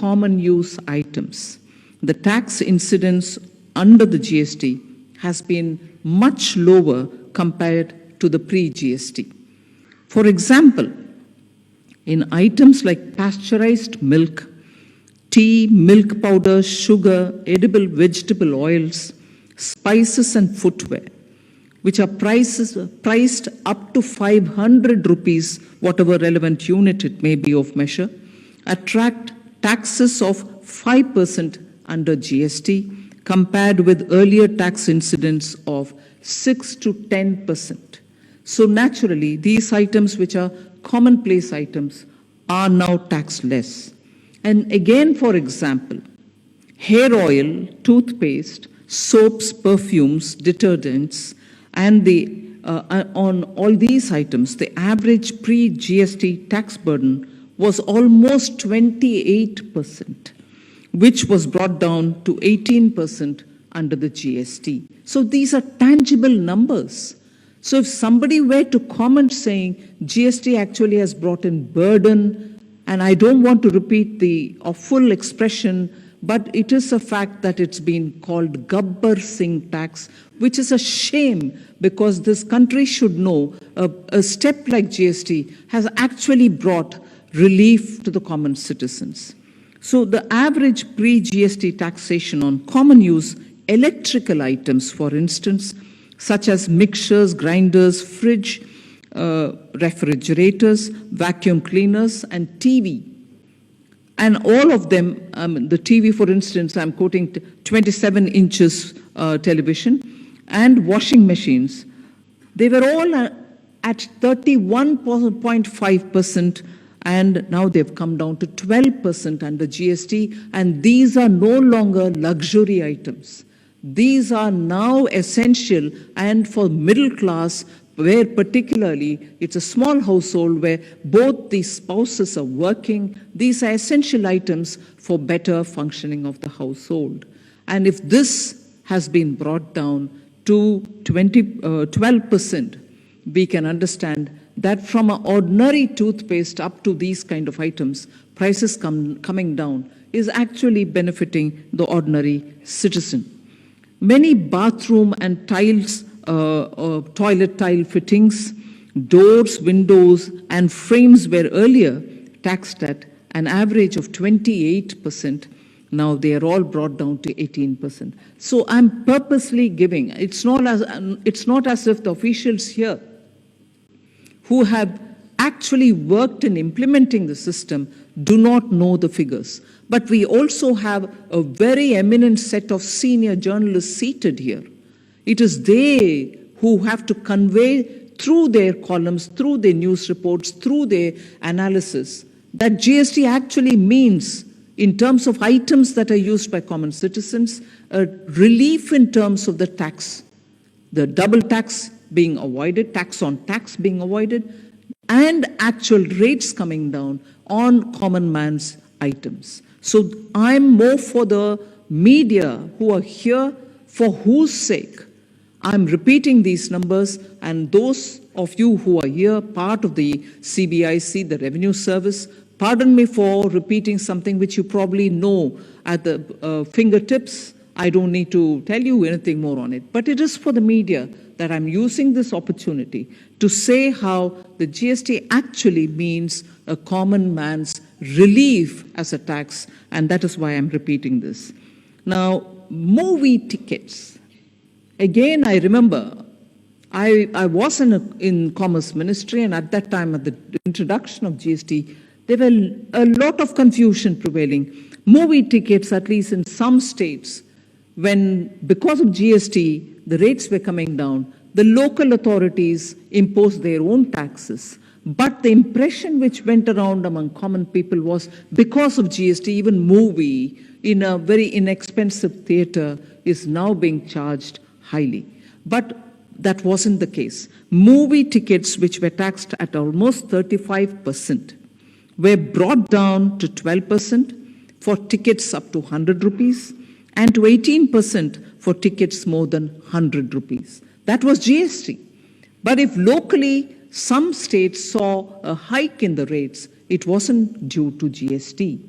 common use items, the tax incidence under the GST has been much lower compared to the pre-GST. For example, in items like pasteurized milk, tea, milk powder, sugar, edible vegetable oils, spices and footwear, which are priced up to 500 rupees, whatever relevant unit it may be of measure, attract taxes of 5% under GST compared with earlier tax incidence of 6 to 10%. So naturally, these items which are commonplace items are now taxed less. And again, for example, hair oil, toothpaste, soaps, perfumes, detergents, and on all these items, the average pre-GST tax burden was almost 28%, which was brought down to 18% under the GST. So these are tangible numbers. So if somebody were to comment saying GST actually has brought in burden, and I don't want to repeat the full expression, but it is a fact that it's been called Gabbar Singh tax, which is a shame because this country should know a step like GST has actually brought relief to the common citizens. So the average pre-GST taxation on common use electrical items, for instance, such as mixers, grinders, fridge, refrigerators, vacuum cleaners, and TV. And all of them, the TV, for instance, I'm quoting 27 inches television, and washing machines, they were all at 31.5%, and now they've come down to 12% under GST, and these are no longer luxury items. These are now essential, and for middle class, where particularly it's a small household where both the spouses are working, these are essential items for better functioning of the household. And if this has been brought down to 12%, we can understand that from an ordinary toothpaste up to these kind of items, prices coming down is actually benefiting the ordinary citizen. Many bathroom and toilet tile fittings, doors, windows, and frames were earlier taxed at an average of 28%. Now they are all brought down to 18%. So I'm purposely giving, it's not as if the officials here who have actually worked in implementing the system do not know the figures. But we also have a very eminent set of senior journalists seated here. It is they who have to convey through their columns, through their news reports, through their analysis, that GST actually means, in terms of items that are used by common citizens, a relief in terms of the tax, the double tax being avoided, tax on tax being avoided, and actual rates coming down on common man's items. So I'm more for the media who are here, for whose sake I'm repeating these numbers, and those of you who are here, part of the CBIC, the Revenue Service, pardon me for repeating something which you probably know at the fingertips. I don't need to tell you anything more on it. But it is for the media that I'm using this opportunity to say how the GST actually means a common man's relief as a tax, and that is why I'm repeating this. Now, movie tickets. Again, I remember I was in Commerce Ministry, and at that time, at the introduction of GST, there were a lot of confusion prevailing. Movie tickets, at least in some states, because of GST, the rates were coming down, the local authorities imposed their own taxes. But the impression which went around among common people was, because of GST, even movie in a very inexpensive theater is now being charged highly. But that wasn't the case. Movie tickets, which were taxed at almost 35%, were brought down to 12% for tickets up to 100 rupees and to 18% for tickets more than 100 rupees. That was GST. But if locally some states saw a hike in the rates, it wasn't due to GST.